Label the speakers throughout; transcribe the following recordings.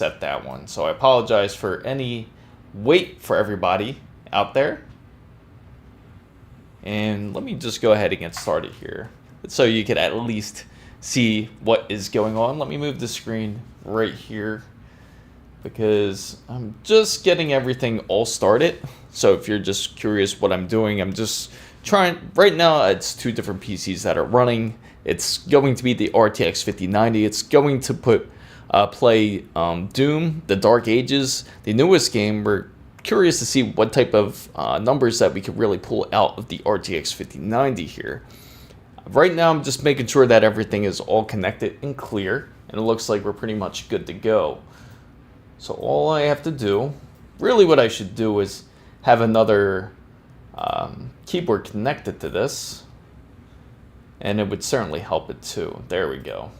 Speaker 1: set that one. So I apologize for any wait for everybody out there. And let me just go ahead and get started here so you could at least see what is going on. Let me move the screen right here because I'm just getting everything all started. So if you're just curious what I'm doing, I'm just trying. Right now it's two different PCs that are running. It's going to be the RTX 5090. It's going to play Doom, The Dark Ages, the newest game. We're curious to see what type of numbers that we could really pull out of the RTX 5090 here. Right now I'm just making sure that everything is all connected and clear, and it looks like we're pretty much good to go. So all I have to do, really what I should do, is have another keyboard connected to this, and it would certainly help it too. There we go.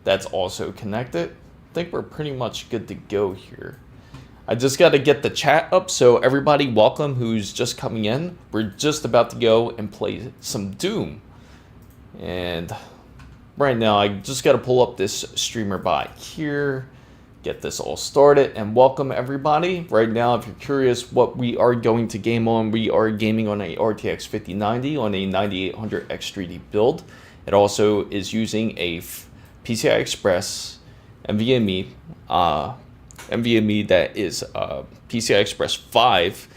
Speaker 1: That's also connected. I think we're pretty much good to go here. I just got to get the chat up, so everybody welcome who's just coming in. We're just about to go and play some Doom. And right now I just got to pull up this streamer bot here, get this all started, and welcome everybody. Right now, if you're curious what we are going to game on, we are gaming on a RTX 5090 on a 9800X 3D build. It also is using a PCI Express NVMe that is PCI Express 5,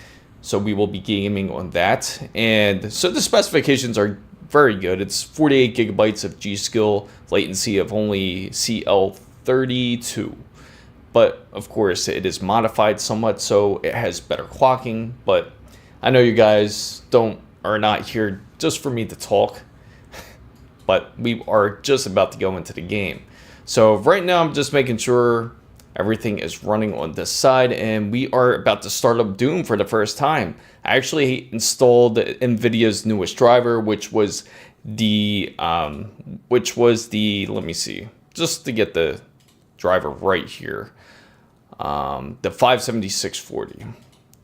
Speaker 1: so we will be gaming on that. And so the specifications are very good. It's 48 gigabytes of G.Skill, latency of only CL32, but of course it is modified somewhat, so it has better clocking. But I know you guys are not here just for me to talk, but we are just about to go into the game. So right now I'm just making sure everything is running on this side, and we are about to start up Doom for the first time. I actually installed NVIDIA's newest driver, which was the let me see, just to get the driver right here, the 57640.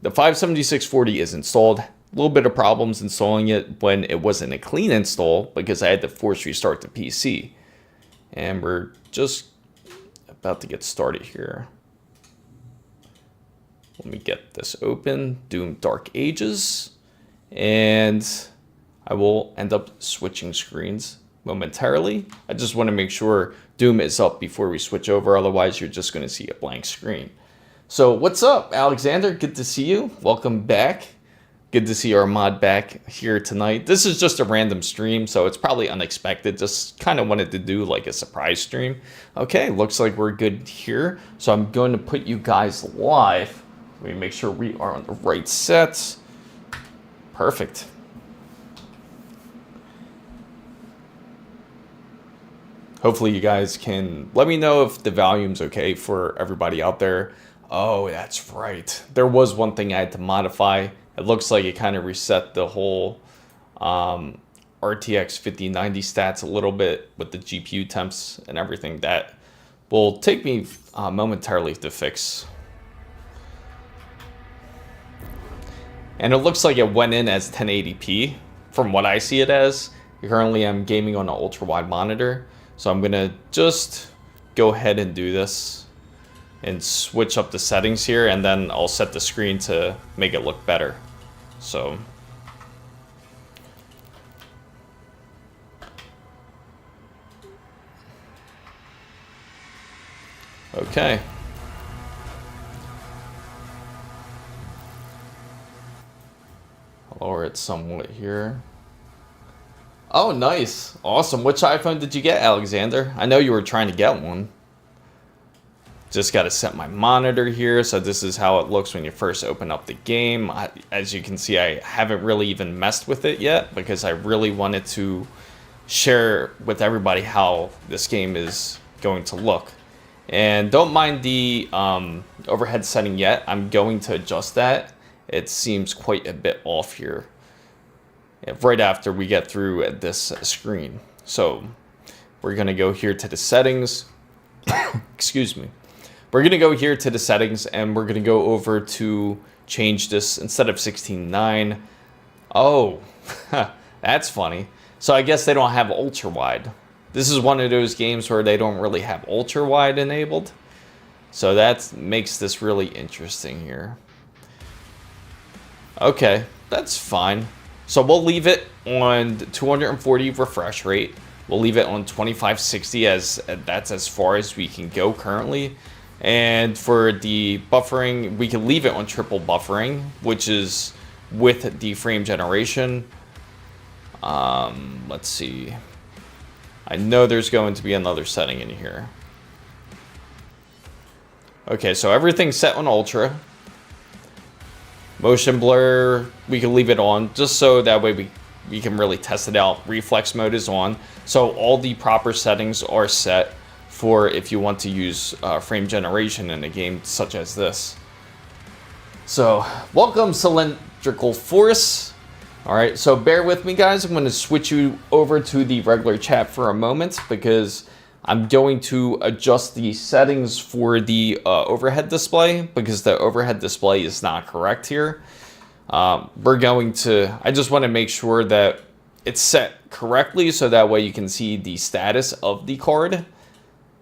Speaker 1: The 57640 is installed. A little bit of problems installing it when it wasn't a clean install because I had to force restart the PC. And we're just about to get started here. Let me get this open, Doom Dark Ages, and I will end up switching screens momentarily. I just want to make sure Doom is up before we switch over, otherwise you're just going to see a blank screen. So what's up, Alexander? Good to see you. Welcome back. Good to see our mod back here tonight. This is just a random stream, so it's probably unexpected. Just kind of wanted to do like a surprise stream. Okay, looks like we're good here. So I'm going to put you guys live. Let me make sure we are on the right sets. Perfect. Hopefully you guys can let me know if the volume's okay for everybody out there. Oh, that's right. There was one thing I had to modify. It looks like it kind of reset the whole RTX 5090 stats a little bit with the GPU temps and everything. That will take me momentarily to fix. And it looks like it went in as 1080p from what I see it as. Currently I'm gaming on an ultra-wide monitor, so I'm gonna just go ahead and do this and switch up the settings here, and then I'll set the screen to make it look better. So okay. I'll lower it somewhat here. Oh, nice. Awesome. Which iPhone did you get, Alexander? I know you were trying to get one. Just got to set my monitor here. So this is how it looks when you first open up the game. As you can see, I haven't really even messed with it yet because I really wanted to share with everybody how this game is going to look. And don't mind the overhead setting yet. I'm going to adjust that. It seems quite a bit off here right after we get through this screen. So we're going to go here to the settings. Excuse me. We're going to go here to the settings, and we're going to go over to change this instead of 16:9. Oh, that's funny. So I guess they don't have ultra wide. This is one of those games where they don't really have ultra wide enabled. So that makes this really interesting here. Okay, that's fine. So we'll leave it on 240 refresh rate. We'll leave it on 2560 as that's as far as we can go currently. And for the buffering, we can leave it on triple buffering, which is with the frame generation. Let's see. I know there's going to be another setting in here. Okay, so everything's set on ultra. Motion blur, we can leave it on just so that way we can really test it out. Reflex mode is on. So all the proper settings are set for if you want to use frame generation in a game such as this. So welcome Cylindrical Force. All right, so bear with me guys. I'm gonna switch you over to the regular chat for a moment because I'm going to adjust the settings for the overhead display because the overhead display is not correct here. I just want to make sure that it's set correctly so that way you can see the status of the card.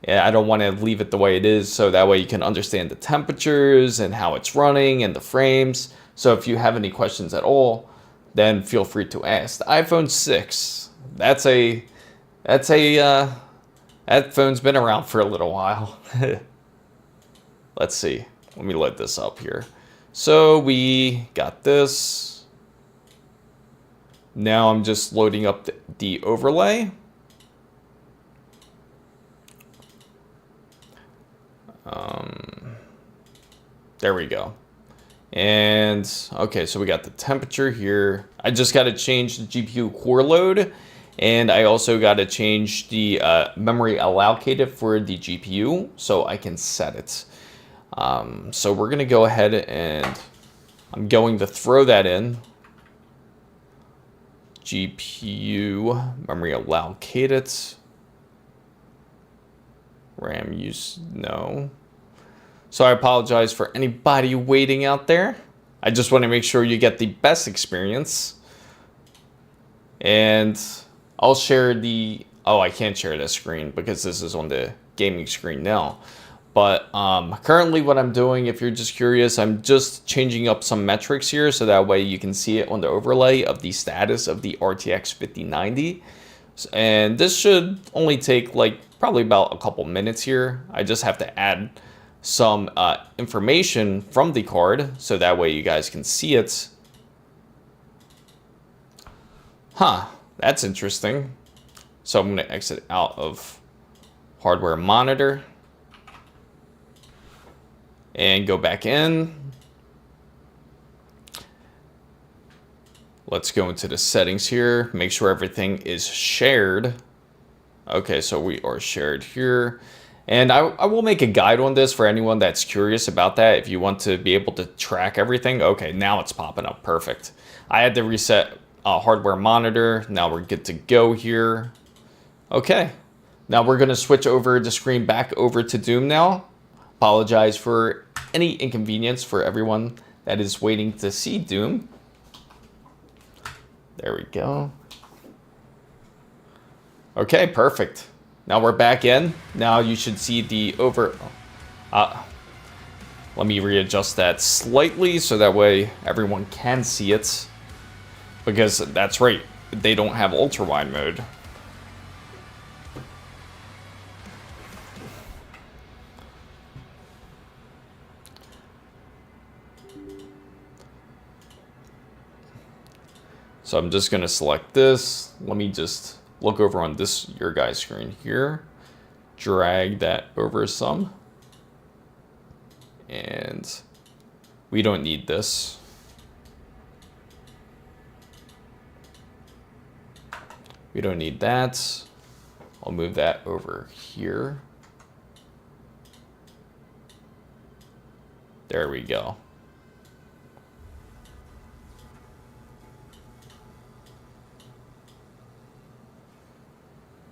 Speaker 1: Yeah, I don't want to leave it the way it is so that way you can understand the temperatures and how it's running and the frames. So if you have any questions at all, then feel free to ask. The iPhone 6, that phone's been around for a little while. Let's see. Let me load this up here. So we got this. Now I'm just loading up the overlay. There we go. And okay, so we got the temperature here. I just got to change the GPU core load. And I also got to change the memory allocated for the GPU so I can set it. So we're going to go ahead and I'm going to throw that in. GPU memory allocated. RAM use, no. So I apologize for anybody waiting out there. I just want to make sure you get the best experience. And I'll share the, oh, I can't share this screen because this is on the gaming screen now. But currently what I'm doing, if you're just curious, I'm just changing up some metrics here so that way you can see it on the overlay of the status of the RTX 5090. And this should only take like probably about a couple minutes here. I just have to add some information from the card so that way you guys can see it. Huh, that's interesting. So I'm going to exit out of hardware monitor and go back in. Let's go into the settings here. Make sure everything is shared. Okay, so we are shared here. And I will make a guide on this for anyone that's curious about that. If you want to be able to track everything. Okay, now it's popping up. Perfect. I had to reset hardware monitor. Now we're good to go here. Okay. Now we're going to switch over the screen back over to Doom now. Apologize for any inconvenience for everyone that is waiting to see Doom. There we go. Okay, perfect. Now we're back in. Now you should see the let me readjust that slightly so that way everyone can see it. Because that's right, they don't have ultra-wide mode. So I'm just going to select this. Let me just look over on this your guys' screen here. Drag that over some. And we don't need this. We don't need that. I'll move that over here. There we go.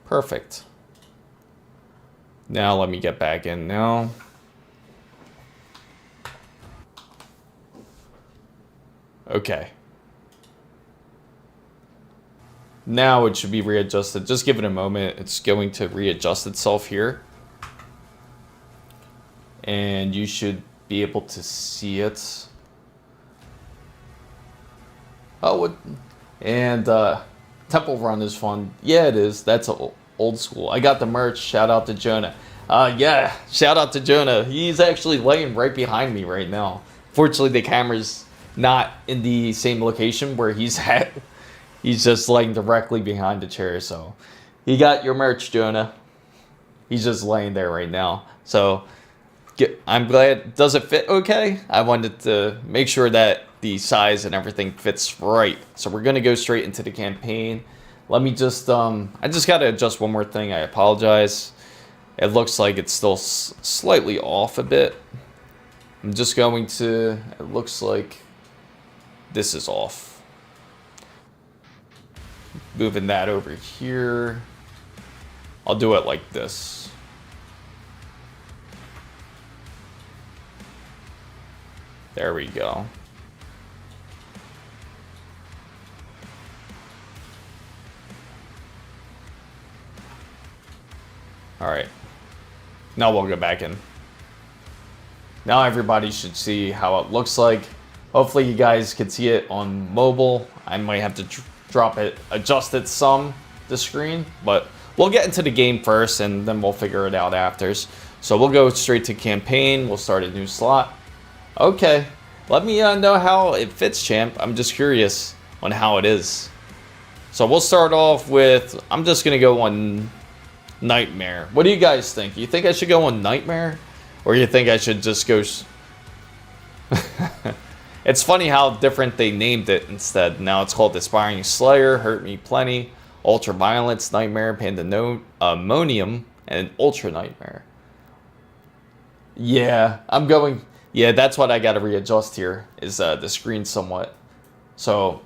Speaker 1: Perfect. Now let me get back in now. Okay. Now it should be readjusted. Just give it a moment. It's going to readjust itself here. and you should be able to see it. Oh, and Temple Run is fun. Yeah, it is. That's old school. I got the merch. Shout out to Jonah. Yeah, shout out to Jonah. He's actually laying right behind me right now. Fortunately, the camera's not in the same location where he's at. He's just laying directly behind the chair. So he got your merch, Jonah. He's just laying there right now. So I'm glad. Does it fit okay? I wanted to make sure that the size and everything fits right. So we're going to go straight into the campaign. Let me just, I just got to adjust one more thing. I apologize. It looks like it's still slightly off a bit. I'm just going to, it looks like this is off. Moving that over here. I'll do it like this. There we go. All right. Now we'll go back in. Now everybody should see how it looks like. Hopefully you guys can see it on mobile. I might have to drop it, adjust it some, the screen, but we'll get into the game first and then we'll figure it out after. So we'll go straight to campaign. We'll start a new slot. Okay, let me know how it fits, champ. I'm just curious on how it is. So we'll start off with, I'm just gonna go on Nightmare. What do you guys think? You think I should go on Nightmare? Or you think I should just go... It's funny how different they named it instead. Now it's called Aspiring Slayer, Hurt Me Plenty, Ultra Violence, Nightmare, Pandemonium, and Ultra Nightmare. Yeah, I'm going... Yeah, that's what I got to readjust here, is the screen somewhat. So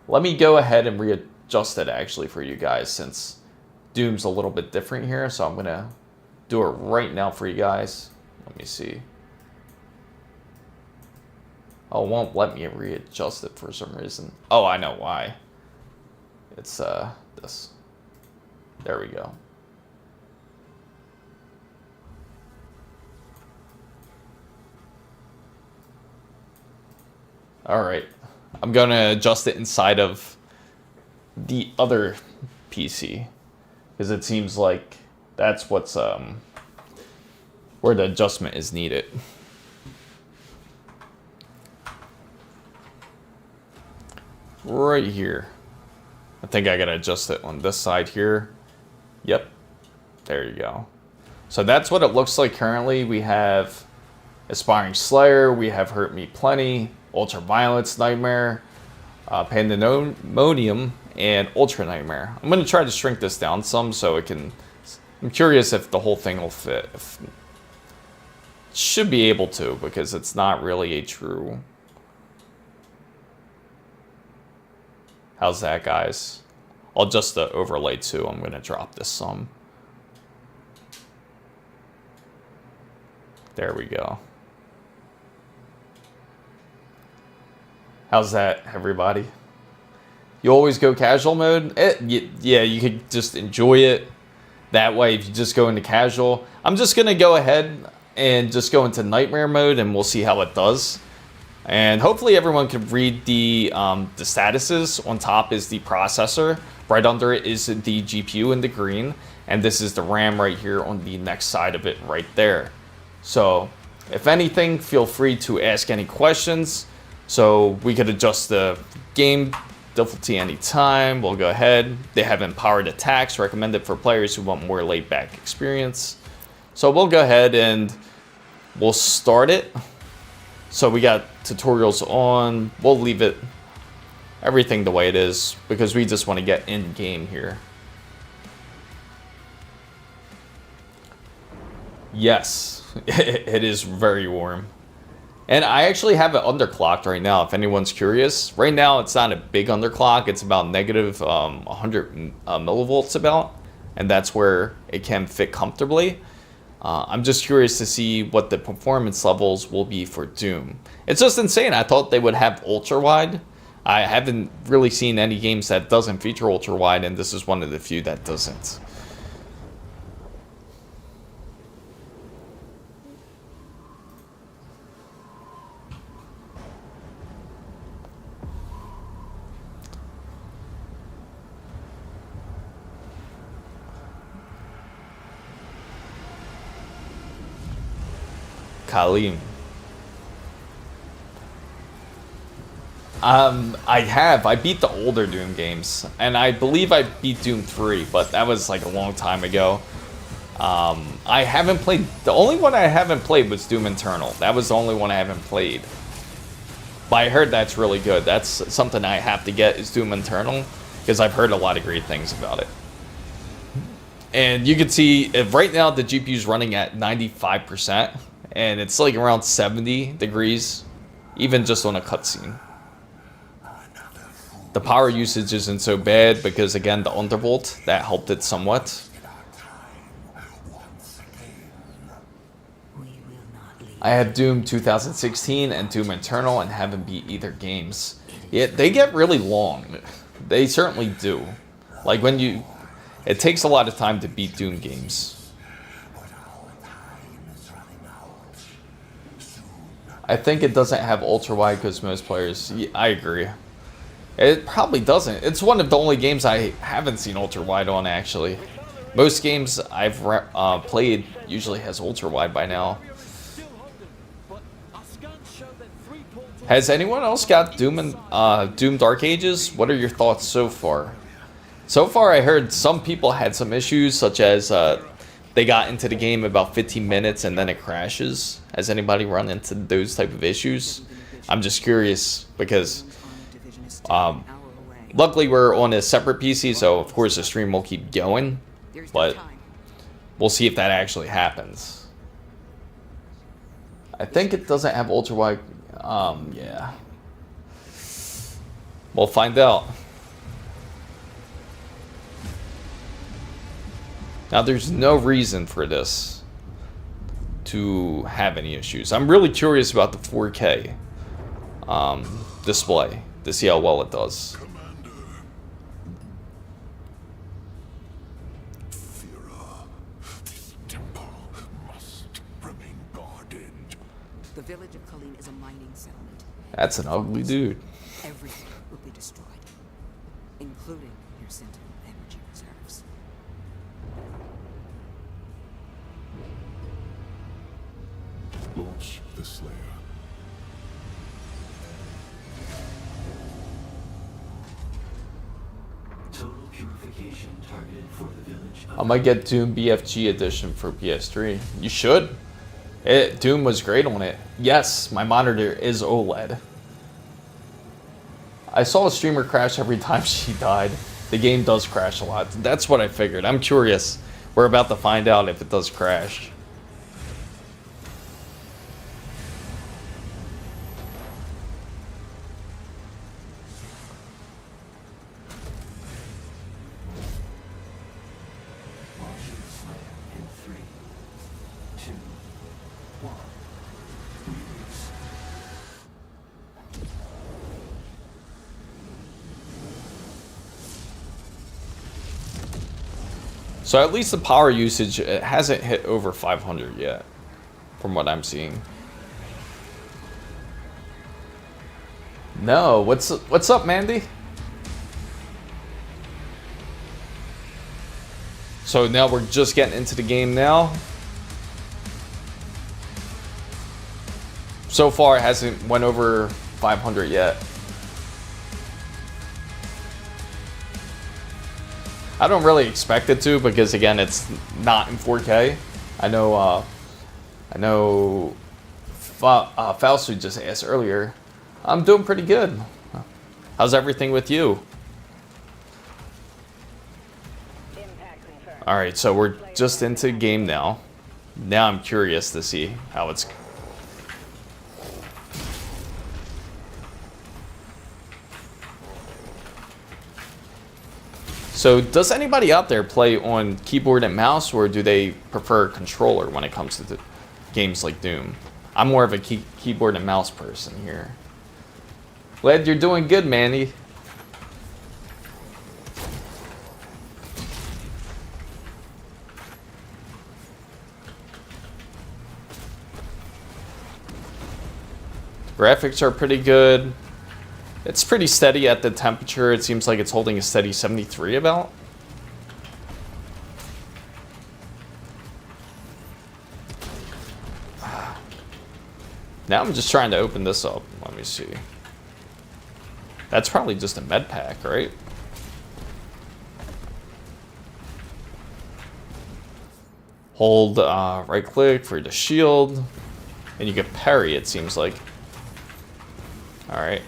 Speaker 1: let me go ahead and readjust it actually for you guys, since Doom's a little bit different here. So I'm going to do it right now for you guys. Let me see. Oh, it won't let me readjust it for some reason. Oh, I know why. It's this. There we go. All right. I'm going to adjust it inside of the other PC, because it seems like that's what's where the adjustment is needed. Right here. I think I gotta adjust it on this side here. Yep. There you go. So that's what it looks like currently. We have Aspiring Slayer, we have Hurt Me Plenty, Ultra Violence Nightmare, Pandemonium, and Ultra Nightmare. I'm gonna try to shrink this down some so it can... I'm curious if the whole thing will fit. Should be able to, because it's not really a true... How's that, guys? I'll adjust the overlay too. I'm going to drop this some. There we go. How's that, everybody? You always go casual mode? Yeah, you could just enjoy it that way if you just go into casual. I'm just going to go ahead and just go into Nightmare mode, and we'll see how it does. And hopefully everyone can read the statuses. On top is the processor. Right under it is the GPU in the green. And this is the RAM right here on the next side of it right there. So if anything, feel free to ask any questions. So we could adjust the game difficulty anytime. We'll go ahead. They have empowered attacks recommended for players who want more laid back experience. So we'll go ahead and we'll start it. So we got tutorials on. We'll leave it everything the way it is because we just want to get in game here. Yes, it is very warm. And I actually have it underclocked right now, if anyone's curious. Right now, it's not a big underclock. It's about negative 100 millivolts about. And that's where it can fit comfortably. I'm just curious to see what the performance levels will be for Doom. It's just insane. I thought they would have ultra-wide. I haven't really seen any games that doesn't feature ultra-wide, and this is one of the few that doesn't. Kalim. I have. I beat the older Doom games, and I believe I beat Doom 3, but that was like a long time ago. I haven't played. The only one I haven't played was Doom Eternal. That was the only one I haven't played. But I heard that's really good. That's something I have to get, is Doom Eternal, because I've heard a lot of great things about it. And you can see if right now the GPU is running at 95%, and it's like around 70 degrees, even just on a cutscene. The power usage isn't so bad because, again, the undervolt, that helped it somewhat. I have Doom 2016 and Doom Eternal and haven't beat either games. Yeah, they get really long. They certainly do. Like when you... It takes a lot of time to beat Doom games. I think it doesn't have ultra-wide because most players... Yeah, I agree. It probably doesn't. It's one of the only games I haven't seen ultra-wide on, actually. Most games I've played usually has ultra-wide by now. Has anyone else got Doom and Doom Dark Ages? What are your thoughts so far? So far, I heard some people had some issues, such as they got into the game about 15 minutes and then it crashes. Has anybody run into those type of issues? I'm just curious because luckily we're on a separate PC, so of course the stream will keep going, but we'll see if that actually happens. I think it doesn't have ultra-wide. Yeah. We'll find out. Now, there's no reason for this to have any issues. I'm really curious about the 4K display to see how well it does.
Speaker 2: The village of Colleen is a mining settlement.
Speaker 1: That's an ugly dude.
Speaker 2: Everything will be destroyed, including your sentinel energy reserves.
Speaker 3: Launch the Slayer.
Speaker 4: Total purification targeted for the village.
Speaker 1: I might get Doom BFG edition for PS3. You should. Doom was great on it. Yes, my monitor is OLED. I saw a streamer crash every time she died. The game does crash a lot. That's what I figured. I'm curious. We're about to find out if it does crash. So at least the power usage, it hasn't hit over 500 yet, from what I'm seeing. No, what's up, Mandy? So now we're just getting into the game now. So far, it hasn't went over 500 yet. I don't really expect it to because, again, it's not in 4K. I know Fausto just asked earlier. I'm doing pretty good. How's everything with you? All right, so we're just into the game now. Now I'm curious to see how it's. So does anybody out there play on keyboard and mouse, or do they prefer a controller when it comes to games like Doom? I'm more of a keyboard and mouse person here. Glad you're doing good, Manny. Graphics are pretty good. It's pretty steady at the temperature. It seems like it's holding a steady 73 about. Now I'm just trying to open this up. Let me see. That's probably just a med pack, right? Hold right click for the shield. And you can parry, it seems like. Alright.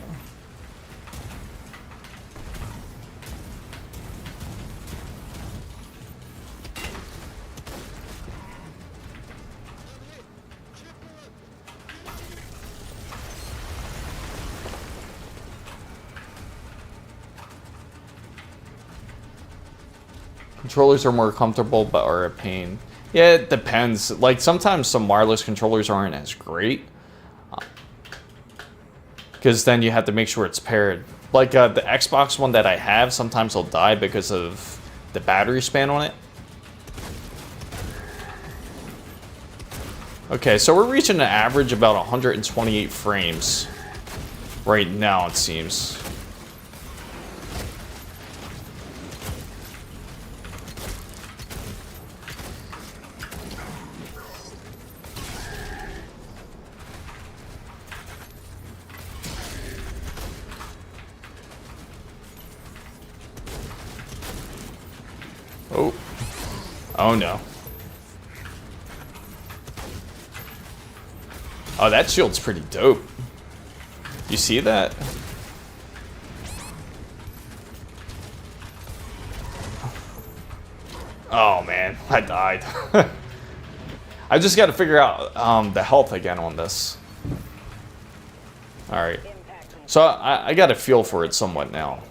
Speaker 1: Controllers are more comfortable but are a pain. Yeah, it depends. Like sometimes some wireless controllers aren't as great. Because then you have to make sure it's paired. Like the Xbox one that I have, sometimes will die because of the battery span on it. Okay, so we're reaching an average about 128 frames right now, it seems. Oh no. Oh, that shield's pretty dope. You see that? Oh man, I died. I just got to figure out the health again on this. Alright. So I got a feel for it somewhat now.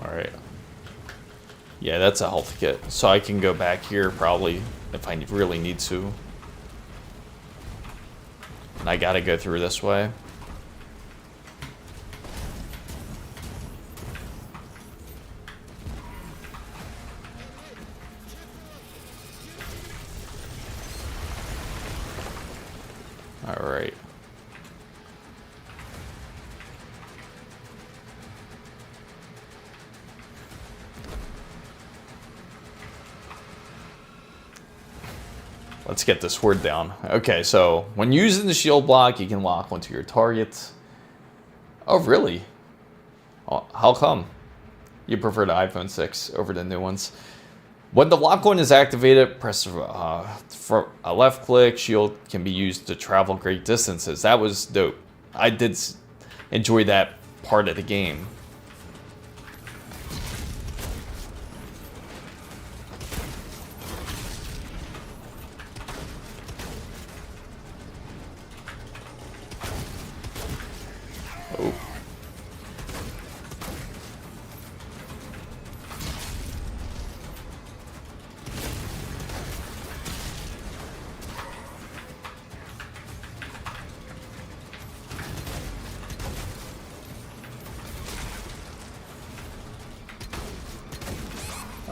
Speaker 1: Alright. Yeah, that's a health kit. So I can go back here probably if I really need to. And I gotta go through this way. Alright. Let's get this word down. Okay, so when using the shield block, you can lock onto your target. Oh, really? Oh, how come? You prefer the iPhone 6 over the new ones? When the lock on is activated, press for a left click. Shield can be used to travel great distances. That was dope. I did enjoy that part of the game. Oh.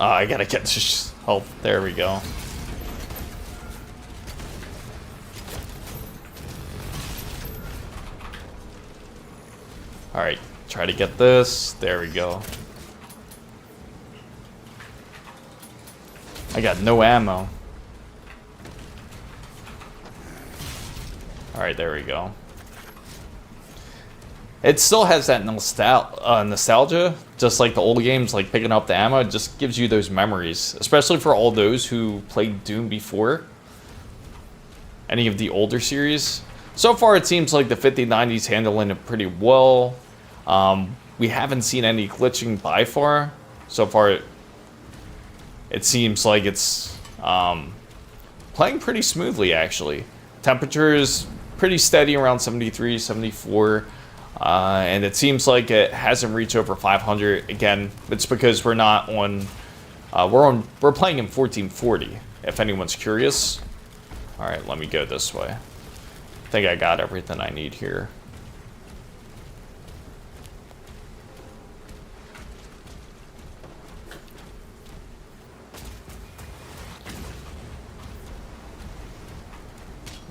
Speaker 1: Oh, I gotta get this help. There we go. Alright, try to get this. There we go. I got no ammo. Alright, there we go. It still has that nostalgia, just like the old games, like picking up the ammo. It just gives you those memories, especially for all those who played Doom before. Any of the older series. So far, it seems like the 5090's handling it pretty well. We haven't seen any glitching by far. So far, it seems like it's playing pretty smoothly, actually. Temperature is pretty steady around 73, 74. And it seems like it hasn't reached over 500. Again, it's because we're not on. We're playing in 1440. If anyone's curious. All right, let me go this way. I think I got everything I need here.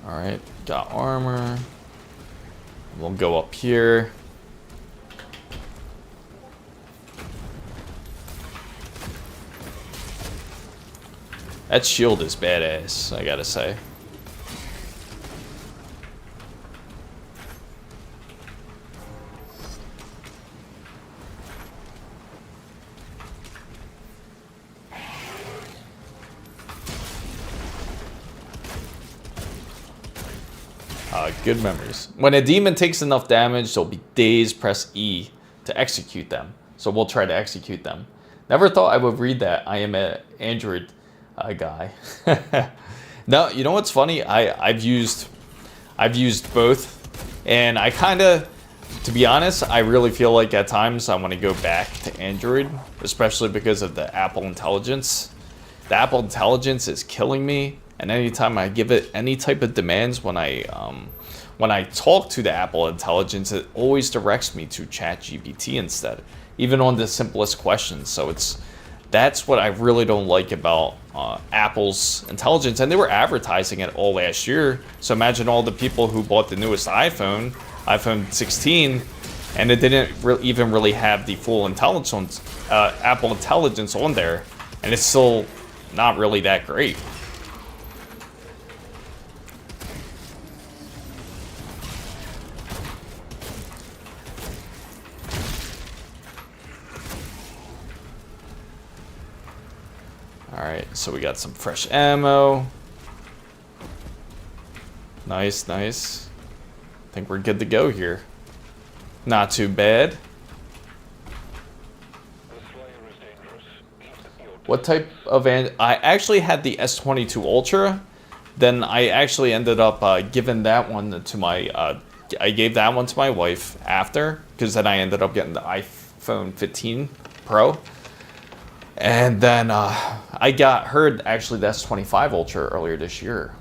Speaker 1: All right, got armor. We'll go up here. That shield is badass, I gotta say. Good memories. When a demon takes enough damage, there'll be days, press E to execute them. So we'll try to execute them. Never thought I would read that. I am an Android guy. No, you know what's funny? I've used both, and I kind of, to be honest, I really feel like at times I want to go back to Android, especially because of the Apple Intelligence. The Apple Intelligence is killing me, and anytime I give it any type of demands when I talk to the Apple Intelligence, it always directs me to ChatGPT instead, even on the simplest questions. So that's what I really don't like about Apple's intelligence. And they were advertising it all last year. So imagine all the people who bought the newest iPhone 16, and it didn't even really have the full intelligence, Apple Intelligence on there, and it's still not really that great. Alright, so we got some fresh ammo. Nice, nice. I think we're good to go here. Not too bad. What type of... I actually had the S22 Ultra. Then I actually ended up giving that one to my... I gave that one to my wife after, because then I ended up getting the iPhone 15 Pro. And then I got her actually the S25 Ultra earlier this year.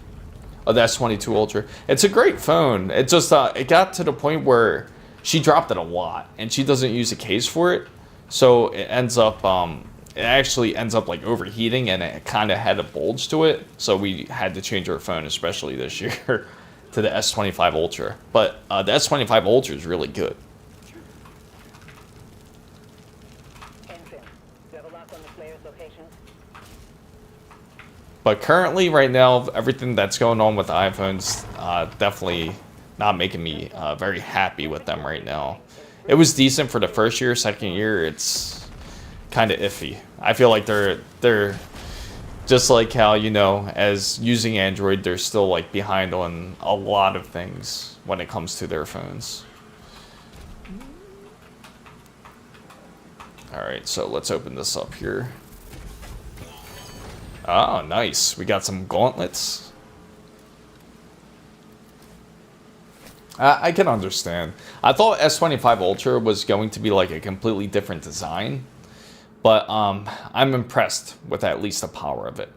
Speaker 1: Oh, the S22 Ultra. It's a great phone. It just it got to the point where she dropped it a lot, and she doesn't use a case for it, so it ends up it actually ends up like overheating, and it kind of had a bulge to it. So we had to change our phone, especially this year, to the S25 Ultra. But the S25 Ultra is really good. But currently, right now, everything that's going on with the iPhones, definitely not making me very happy with them right now. It was decent for the first year. Second year, it's kind of iffy. I feel like they're just like how, you know, as using Android, they're still like behind on a lot of things when it comes to their phones. All right, so let's open this up here. Oh, nice. We got some gauntlets. I can understand. I thought S25 Ultra was going to be like a completely different design, but I'm impressed with at least the power of it.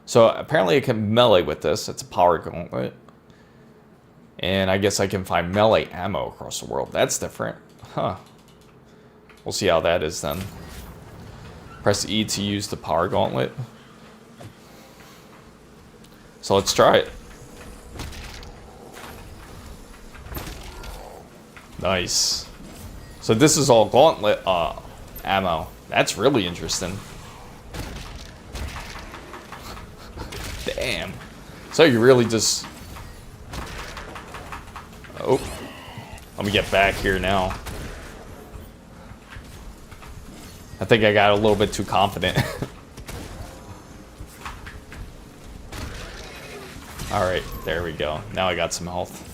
Speaker 1: So apparently I can melee with this. It's a power gauntlet. And I guess I can find melee ammo across the world. That's different. Huh. We'll see how that is then. Press E to use the power gauntlet. So let's try it. Nice. So this is all gauntlet ammo. That's really interesting. Damn. So you really just... Oh. Let me get back here now. I think I got a little bit too confident. Alright, there we go. Now I got some health.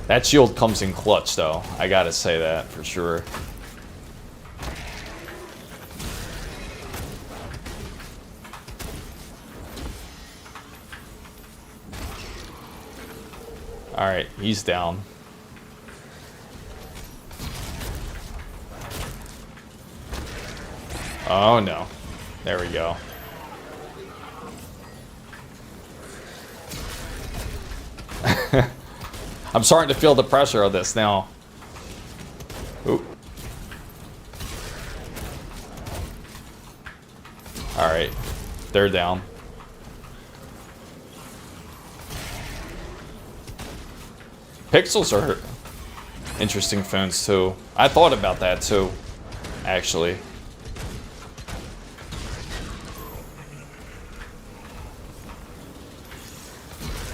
Speaker 1: That shield comes in clutch, though. I gotta say that for sure. Alright, he's down. Oh no. There we go. I'm starting to feel the pressure of this now. Oop. Alright. They're down. Pixels are interesting phones too. I thought about that too, actually.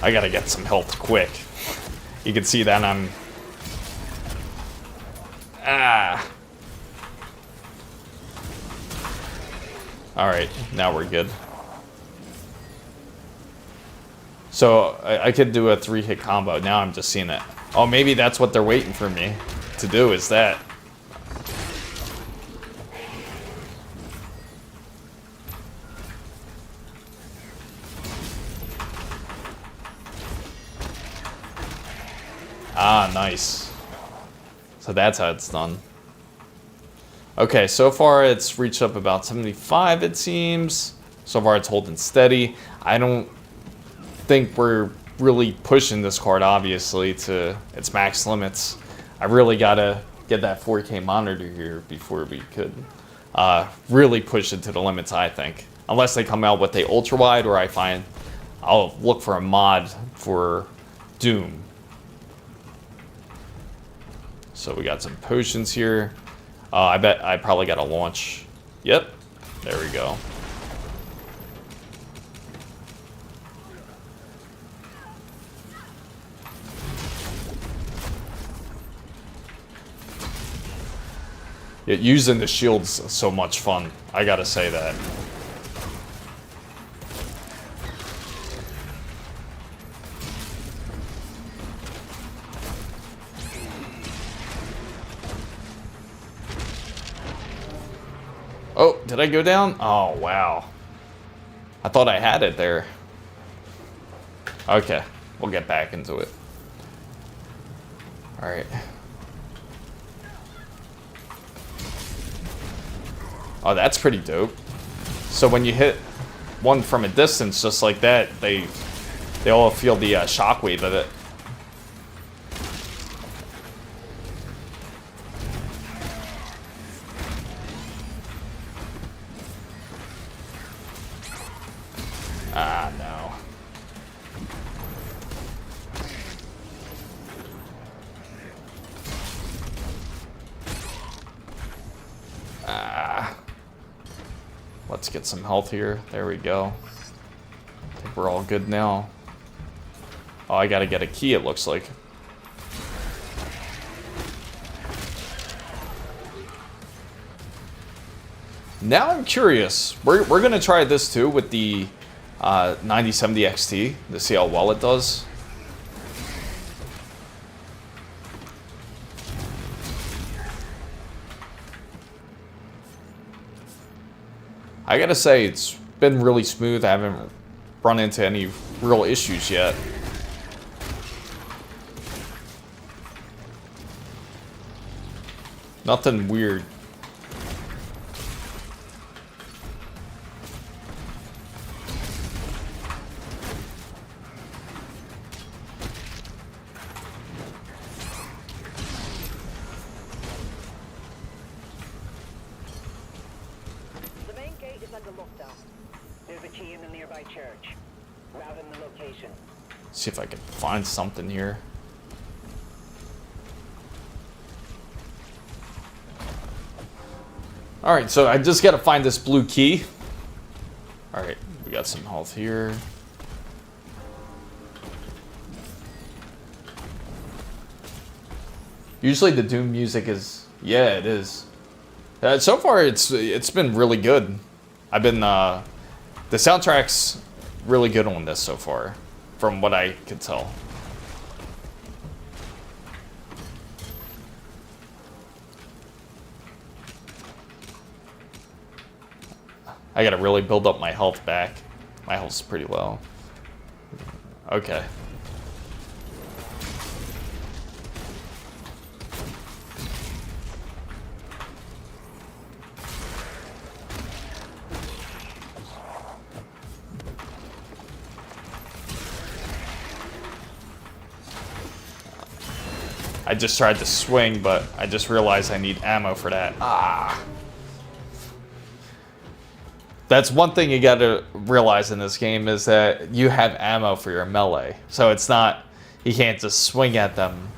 Speaker 1: I gotta get some health quick. You can see that I'm... Ah! Alright, now we're good. So, I could do a 3-hit combo. Now I'm just seeing it. Oh, maybe that's what they're waiting for me to do, is that. Ah, nice. So that's how it's done. Okay, so far it's reached up about 75, it seems. So far it's holding steady. I don't think we're really pushing this card, obviously, to its max limits. I really gotta get that 4K monitor here before we could really push it to the limits, I think. Unless they come out with the Ultrawide, or I'll look for a mod for Doom. So we got some potions here. I bet I probably got to launch. Yep, there we go. Yeah, using the shield's so much fun. I gotta say that. Oh, did I go down? Oh, wow. I thought I had it there. Okay, we'll get back into it. All right. Oh, that's pretty dope. So when you hit one from a distance just like that, they all feel the shockwave of it. Ah, no. Ah. Let's get some health here. There we go. I think we're all good now. Oh, I gotta get a key, it looks like. Now I'm curious. We're gonna try this too with the 9070 XT to see how well it does. I gotta say, it's been really smooth. I haven't run into any real issues yet. Nothing weird. See if I can find something here. Alright, so I just gotta find this blue key. Alright, we got some health here. Usually the Doom music is... yeah, it is. So far, it's been really good. I've been... the soundtrack's really good on this so far, from what I could tell. I gotta really build up my health back. My health's pretty low. Okay. I just tried to swing, but I just realized I need ammo for that. Ah. That's one thing you gotta realize in this game, is that you have ammo for your melee. So it's not, you can't just swing at them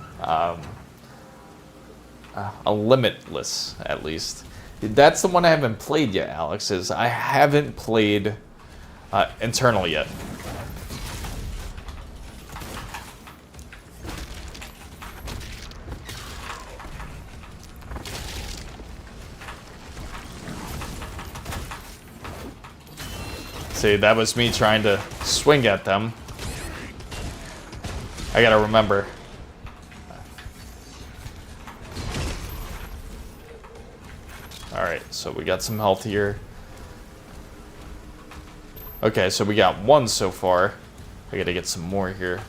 Speaker 1: limitless, at least. That's the one I haven't played yet, Alex, is I haven't played Internal yet. See, that was me trying to swing at them. I gotta remember. Alright, so we got some health here. Okay, so we got one so far. I gotta get some more here.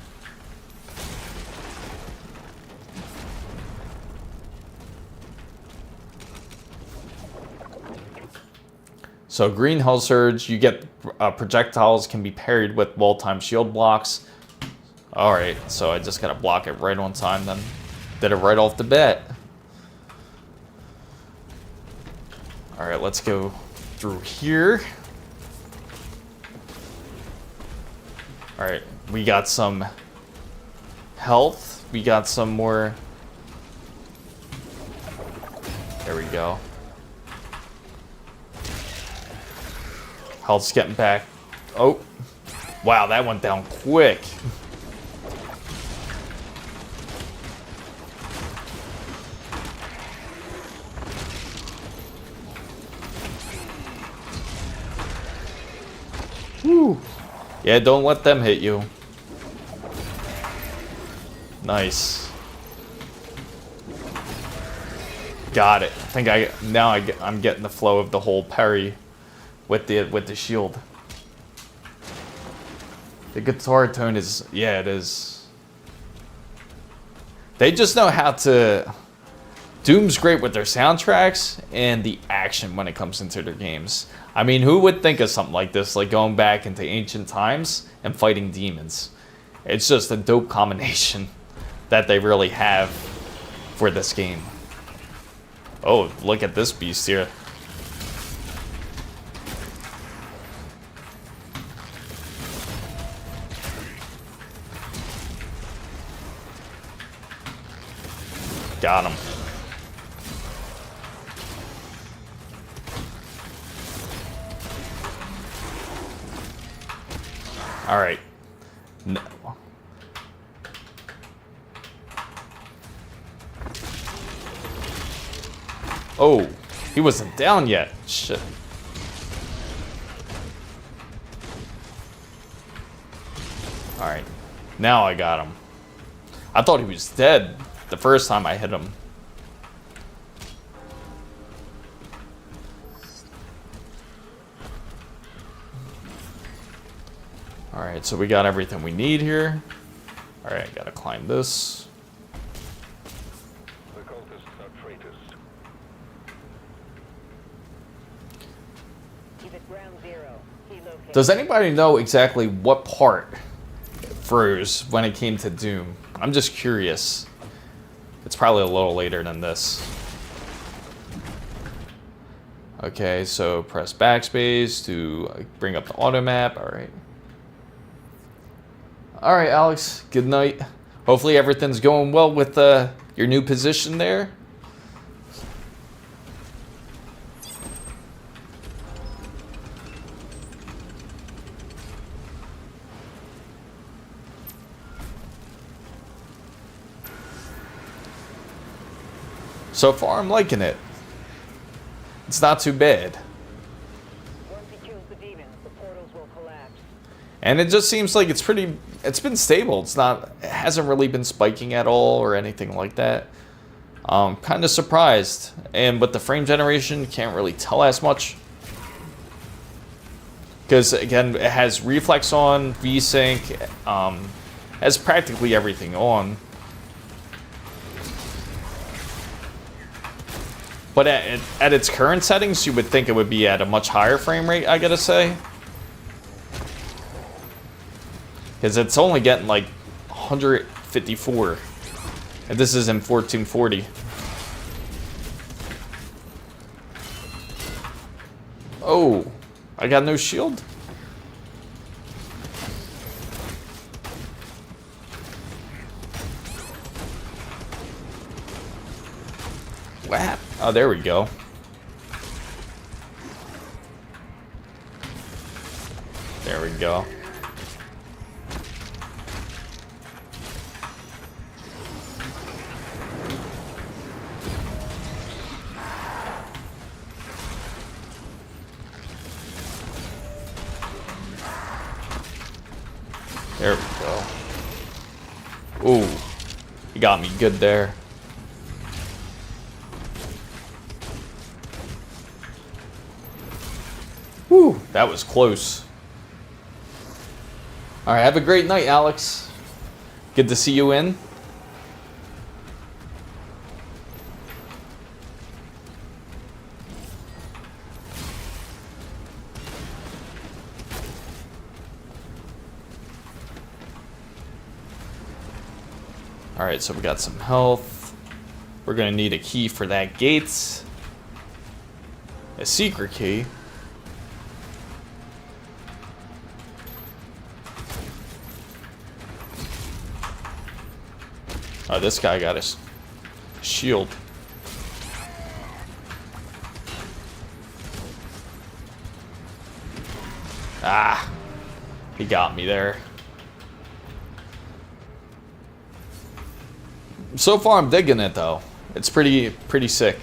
Speaker 1: So green hull surge, you get projectiles can be parried with well-timed shield blocks. Alright, so I just gotta block it right on time then. Did it right off the bat. Alright, let's go through here. Alright, we got some health. We got some more. There we go. Health's getting back. Oh. Wow, that went down quick. Woo. Yeah, don't let them hit you. Nice. Got it. I think I'm getting the flow of the whole parry with the shield. The guitar tone is, yeah, it is. They just know how to. Doom's great with their soundtracks and the action when it comes into their games. I mean, who would think of something like this, like going back into ancient times and fighting demons? It's just a dope combination that they really have for this game. Oh, look at this beast here. Got him. All right. No. Oh, he wasn't down yet. Shit. All right. Now I got him. I thought he was dead the first time I hit him. Alright, so we got everything we need here. Alright, gotta climb this. Does anybody know exactly what part froze when it came to Doom? I'm just curious. It's probably a little later than this. Okay, so press backspace to bring up the auto map. Alright. Alright, Alex. Good night. Hopefully everything's going well with your new position there. So far, I'm liking it. It's not too bad.
Speaker 3: Once he kills the demons, the portals will collapse.
Speaker 1: And it just seems like it's been stable. It hasn't really been spiking at all or anything like that. Kind of surprised. And with the frame generation, can't really tell as much. Because again, it has reflex on, VSync, has practically everything on. But at its current settings, you would think it would be at a much higher frame rate, I gotta say. Because it's only getting like 154. And this is in 1440. Oh, I got no shield? What happened? Oh, there we go. There we go. There we go. Ooh, he got me good there. Whew, that was close. All right, have a great night, Alex. Good to see you in. All right, so we got some health. We're gonna need a key for that gate. A secret key. Oh, this guy got a shield. Ah, he got me there. So far, I'm digging it though. It's pretty sick.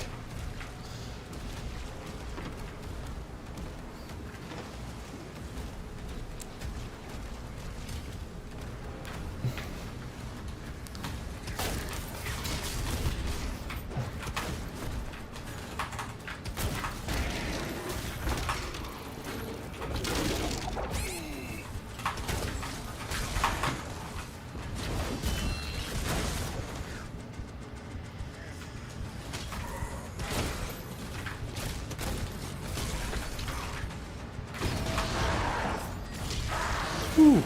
Speaker 1: Whew.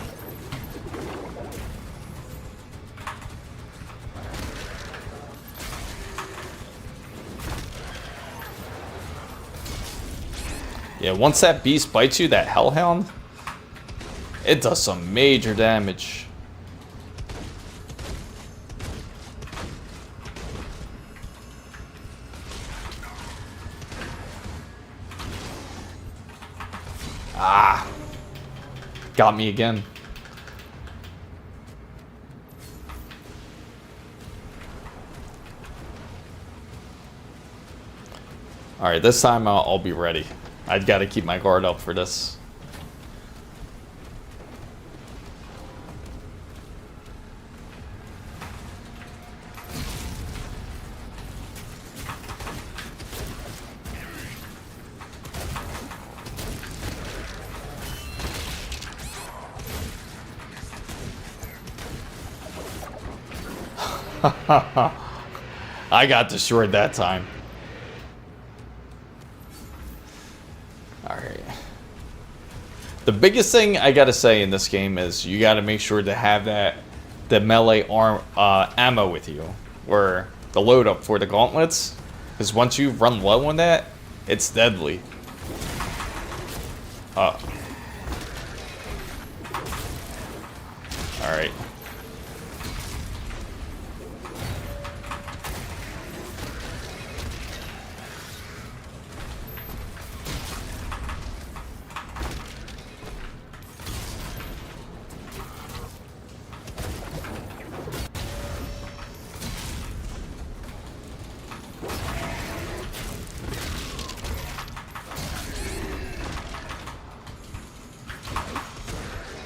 Speaker 1: Yeah, once that beast bites you, that hellhound, it does some major damage. Ah, got me again. All right, this time I'll be ready. I've got to keep my guard up for this. I got destroyed that time. Alright. The biggest thing I gotta say in this game is you gotta make sure to have the melee ammo with you, or the load up for the gauntlets, because once you run low on that, it's deadly. Alright.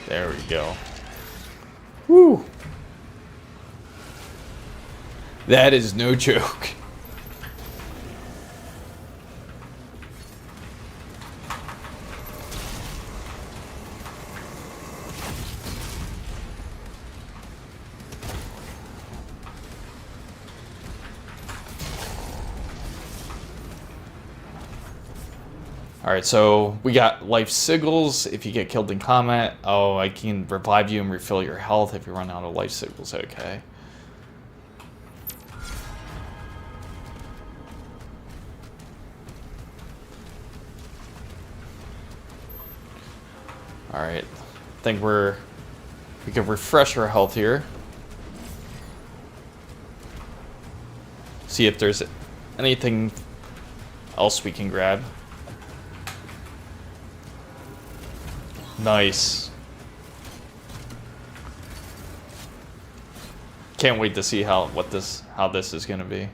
Speaker 1: There we go. Woo! That is no joke. Alright, so we got life sigils if you get killed in combat. Oh, I can revive you and refill your health if you run out of life sigils. Okay. Alright. I think we can refresh our health here. See if there's anything else we can grab. Nice. Can't wait to see how this is gonna be.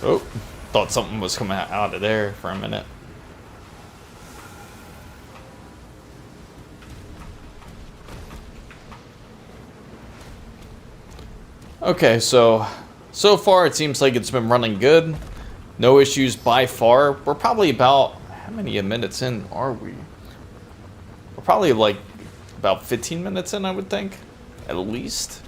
Speaker 1: Oh, thought something was coming out of there for a minute. Okay, so far it seems like it's been running good. No issues by far. We're probably about, how many minutes in are we? We're probably like about 15 minutes in, I would think, at least.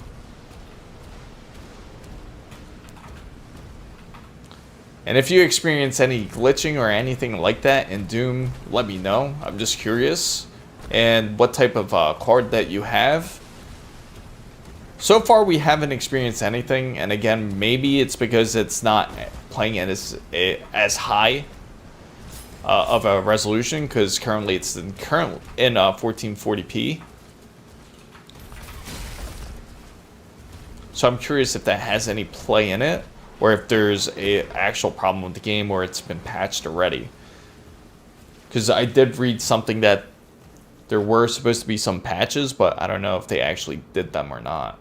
Speaker 1: And if you experience any glitching or anything like that in Doom, let me know. I'm just curious. And what type of card that you have. So far, we haven't experienced anything. And again, maybe it's because it's not playing at as high of a resolution, because currently it's in 1440p. So I'm curious if that has any play in it, or if there's a actual problem with the game where it's been patched already. Because I did read something that there were supposed to be some patches, but I don't know if they actually did them or not.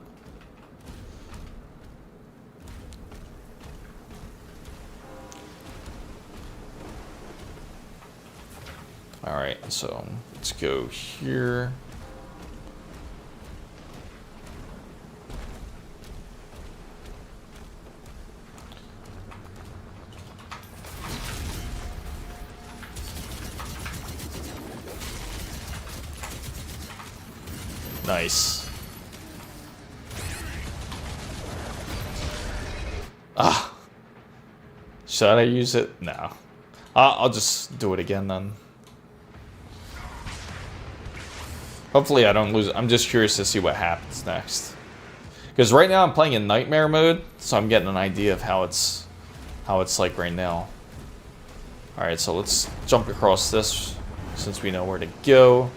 Speaker 1: Alright, so let's go here. Nice. Ah. Should I use it? No. I'll just do it again then. Hopefully I don't lose it. I'm just curious to see what happens next. Because right now I'm playing in nightmare mode, so I'm getting an idea of how it's like right now. Alright, so let's jump across this since we know where to go.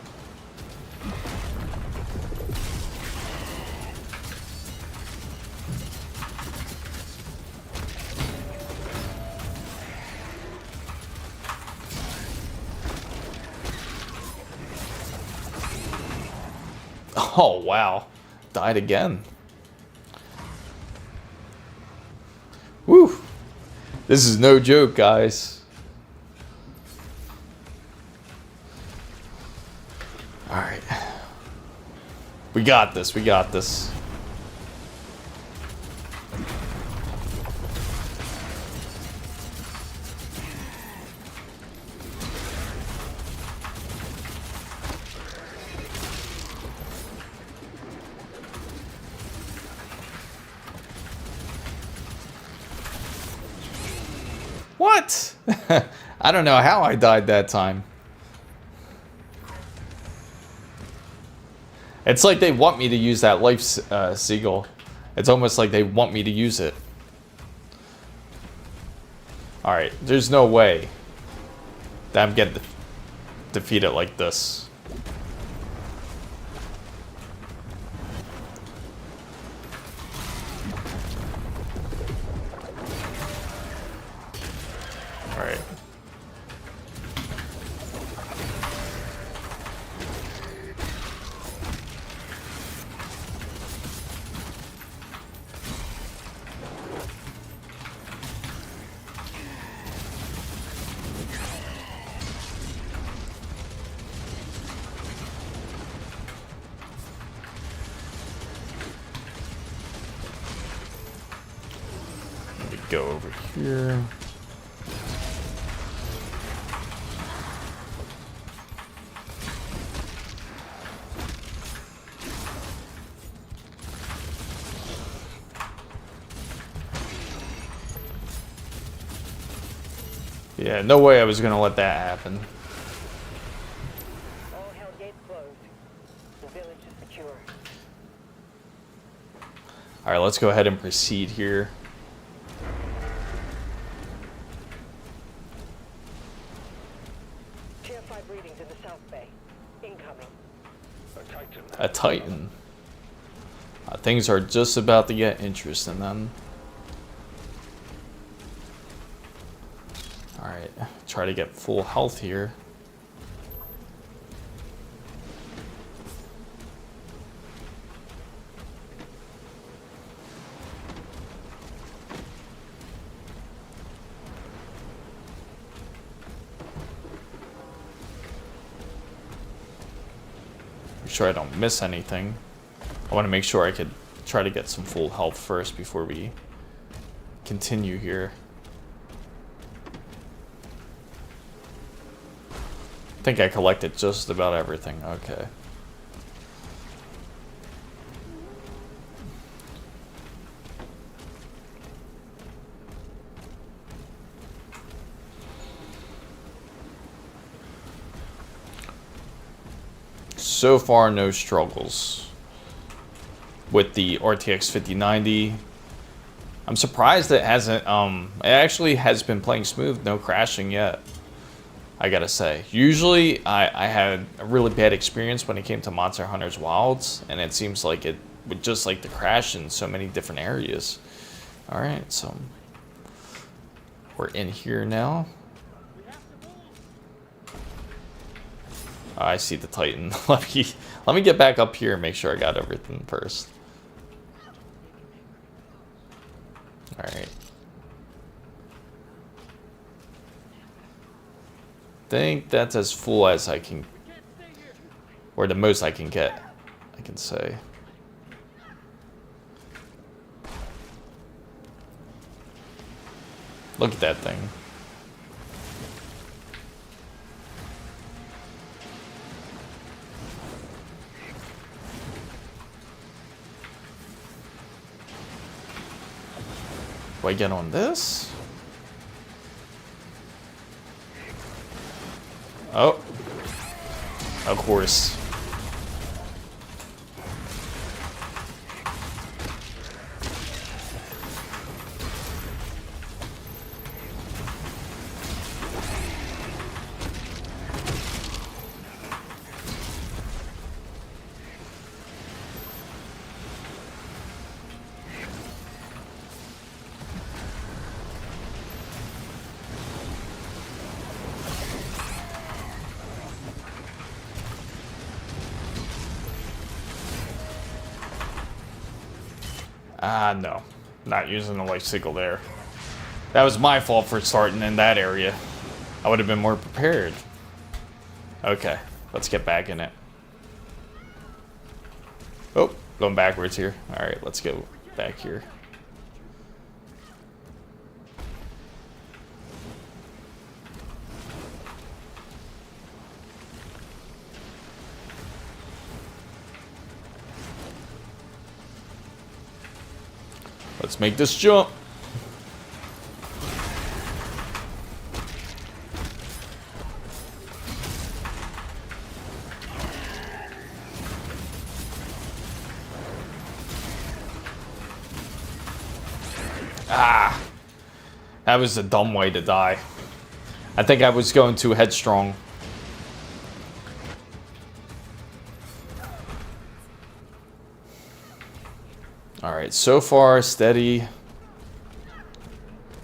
Speaker 1: Oh, wow. Died again. Woo. This is no joke, guys. Alright. We got this. We got this. What? I don't know how I died that time. It's like they want me to use that life seagull. It's almost like they want me to use it. Alright, there's no way that I'm getting defeated like this. Alright. Let me go over here. Yeah, no way I was gonna let that happen.
Speaker 3: All hell gates closed. The village is secure.
Speaker 1: Alright, let's go ahead and proceed here.
Speaker 3: Tier 5 readings in the South Bay. Incoming.
Speaker 1: A Titan. Things are just about to get interesting then. Alright, try to get full health here. sure I don't miss anything. I want to make sure I could try to get some full health first before we continue here. I think I collected just about everything. Okay. So far, no struggles with the RTX 5090. I'm surprised it hasn't, it actually has been playing smooth, no crashing yet, I gotta say. Usually, I had a really bad experience when it came to Monster Hunter's Wilds, and it seems like it would just like to crash in so many different areas. Alright, so we're in here now. I see the Titan. Let me get back up here and make sure I got everything first. Alright. Think that's as full as I can, or the most I can get, I can say. Look at that thing. Do I get on this? Oh. Of course. No. Not using the life signal there. That was my fault for starting in that area. I would have been more prepared. Okay, let's get back in it. Oh, going backwards here. Alright, let's go back here. Let's make this jump. Ah, that was a dumb way to die. I think I was going too headstrong. Alright, so far, steady.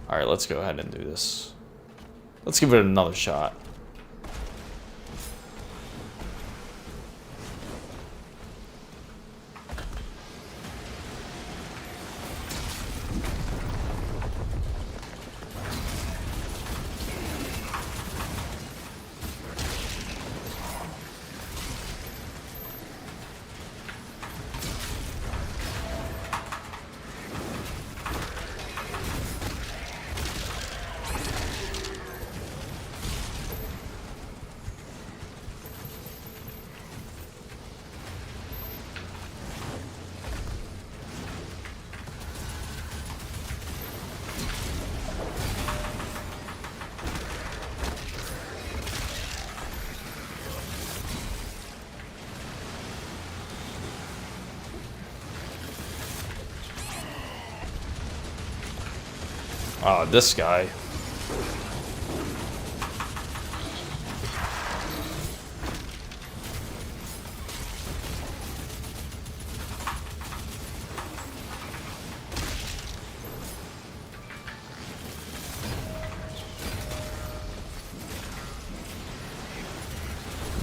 Speaker 1: Alright, let's go ahead and do this. Let's give it another shot. Oh, this guy.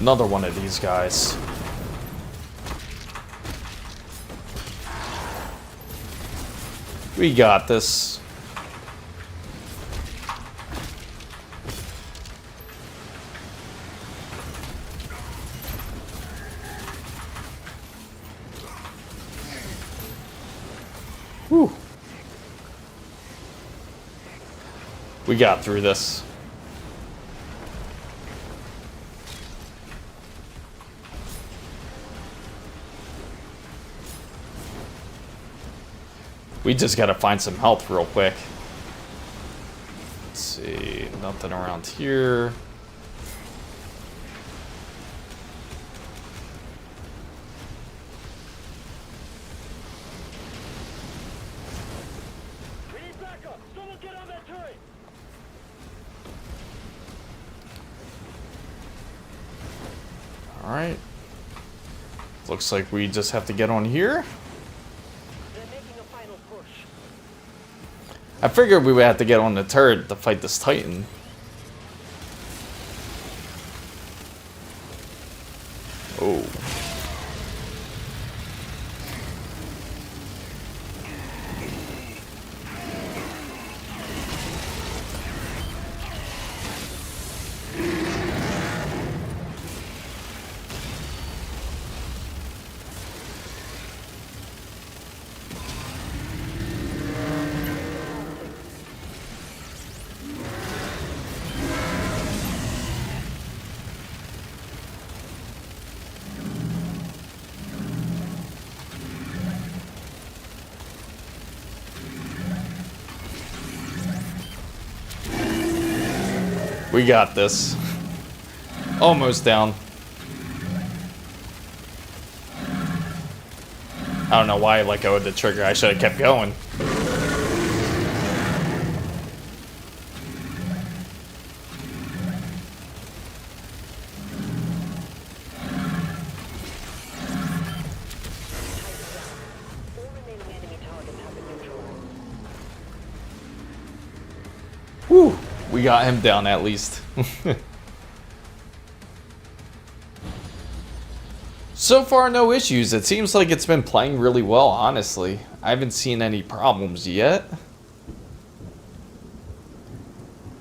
Speaker 1: Another one of these guys. We got this. Whew. We got through this. We just gotta find some health real quick. Let's see, nothing around here.
Speaker 5: We need backup! Someone get on that turret!
Speaker 1: Alright. Looks like we just have to get on here.
Speaker 5: They're making a final push.
Speaker 1: I figured we would have to get on the turret to fight this Titan. Oh. We got this. Almost down. I don't know why I let go of the trigger. I should have kept going.
Speaker 3: All remaining enemy targets have been neutralized.
Speaker 1: Whew. We got him down at least. So far, no issues. It seems like it's been playing really well, honestly. I haven't seen any problems yet.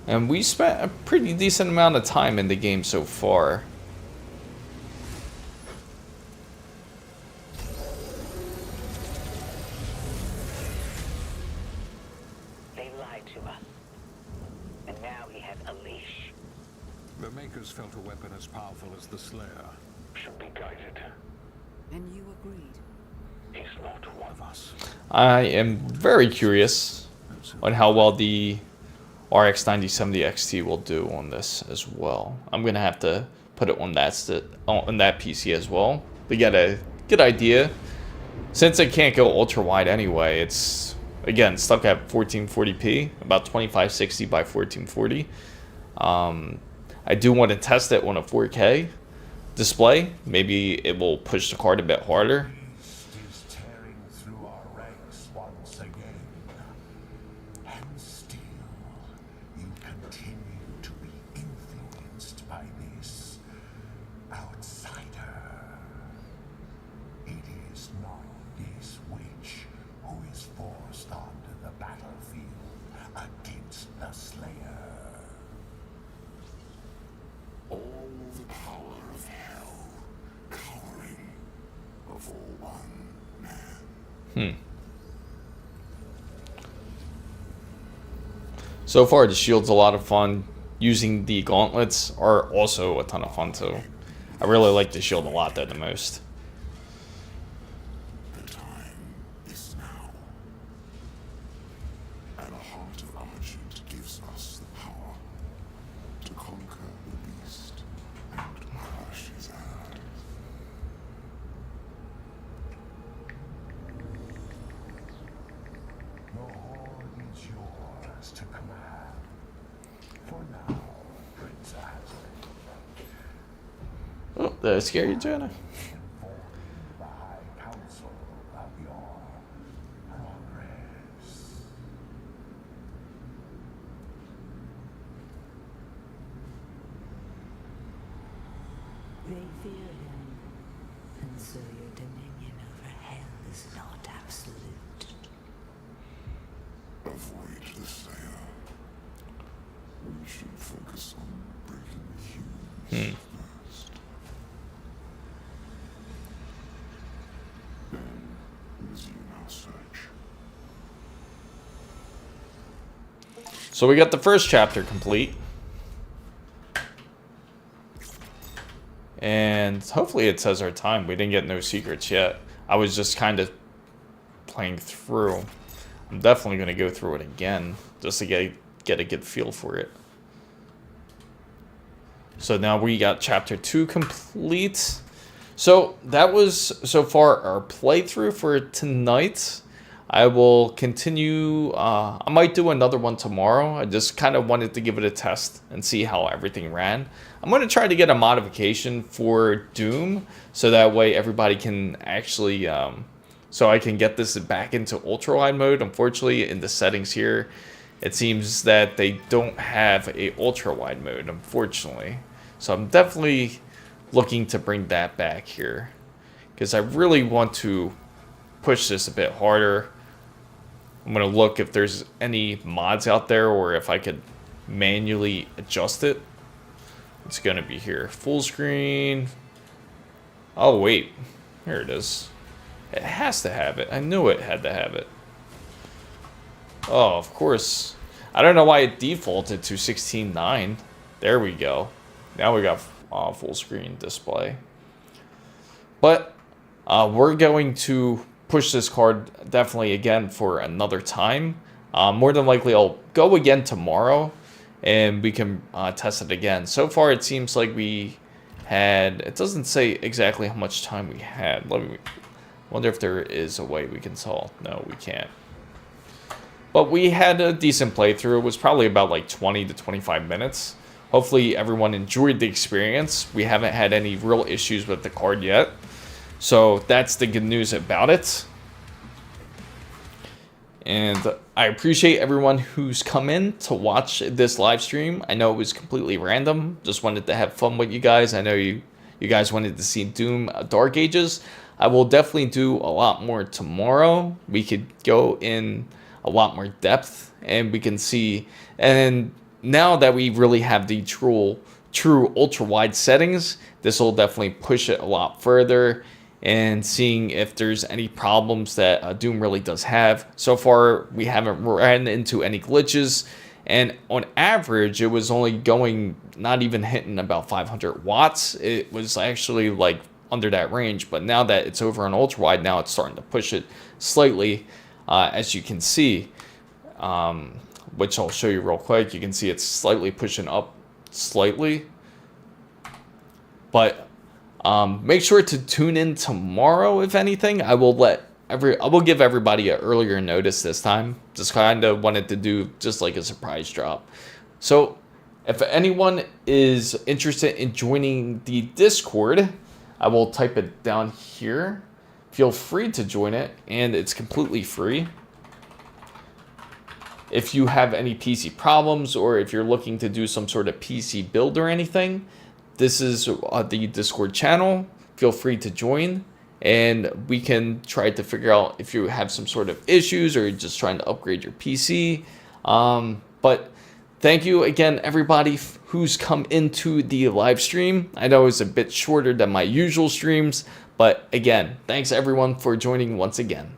Speaker 1: And we spent a pretty decent amount of time in the game so far.
Speaker 3: They lied to us. And now he has a leash.
Speaker 6: The Makers felt a weapon as powerful as the Slayer should be guided.
Speaker 2: And you agreed.
Speaker 6: He's not one of us.
Speaker 1: I am very curious on how well the RX 9070 XT will do on this as well. I'm gonna have to put it on that PC as well to get a good idea. Since it can't go ultra wide anyway, it's again stuck at 1440p, about 2560 by 1440. I do want to test it on a 4K display. Maybe it will push the card a bit harder.
Speaker 7: Is tearing through our ranks once again. And still, you continue to be influenced by this outsider. It is not this witch who is forced onto the battlefield against the Slayer. All the power of hell cowering before one man.
Speaker 1: So far, the shield's a lot of fun. Using the gauntlets are also a ton of fun too. I really like the shield a lot though, the most.
Speaker 7: The time is now. And the heart of Argent gives us the power to conquer the beast and crush his heart. The horde is yours to command. For now, Prince Aslan.
Speaker 1: Oh, did I scare you, Jenna?
Speaker 7: Inform the High Council of your progress.
Speaker 8: They fear him, and so your dominion over hell is not absolute.
Speaker 7: Avoid the Slayer. We should focus on breaking the humans first. Then resume our search.
Speaker 1: So we got the first chapter complete. And hopefully it says our time. We didn't get no secrets yet. I was just kind of playing through. I'm definitely going to go through it again just to get a good feel for it. So now we got chapter 2 complete. So that was so far our playthrough for tonight. I will continue. I might do another one tomorrow. I just kind of wanted to give it a test and see how everything ran. I'm going to try to get a modification for Doom so that way everybody can actually, so I can get this back into ultrawide mode. Unfortunately, in the settings here, it seems that they don't have a ultrawide mode, unfortunately. So I'm definitely looking to bring that back here because I really want to push this a bit harder. I'm going to look if there's any mods out there or if I could manually adjust it. It's going to be here. Full screen. Oh, wait. Here it is. It has to have it. I knew it had to have it. Oh, of course. I don't know why it defaulted to 16:9. There we go. Now we got full screen display. But we're going to push this card definitely again for another time. More than likely I'll go again tomorrow and we can test it again. So far it seems like we had, it doesn't say exactly how much time we had. Let me wonder if there is a way we can tell. No, we can't. But we had a decent playthrough. It was probably about like 20 to 25 minutes. Hopefully everyone enjoyed the experience. We haven't had any real issues with the card yet. So that's the good news about it. And I appreciate everyone who's come in to watch this live stream. I know it was completely random. Just wanted to have fun with you guys. I know you guys wanted to see Doom Dark Ages. I will definitely do a lot more tomorrow. We could go in a lot more depth and we can see. And now that we really have the true ultra wide settings, this will definitely push it a lot further. And seeing if there's any problems that Doom really does have. So far, we haven't ran into any glitches. And on average, it was only going, not even hitting about 500 watts. It was actually like under that range. But now that it's over on ultra wide, now it's starting to push it slightly, as you can see. Which I'll show you real quick. You can see it's slightly pushing up slightly. But make sure to tune in tomorrow, if anything. I will give everybody an earlier notice this time. Just kind of wanted to do just like a surprise drop. So if anyone is interested in joining the Discord, I will type it down here. Feel free to join it, and it's completely free. If you have any PC problems or if you're looking to do some sort of PC build or anything, this is the Discord channel. Feel free to join and we can try to figure out if you have some sort of issues or you're just trying to upgrade your PC. But thank you again, everybody who's come into the live stream. I know it's a bit shorter than my usual streams, but again, thanks everyone for joining once again.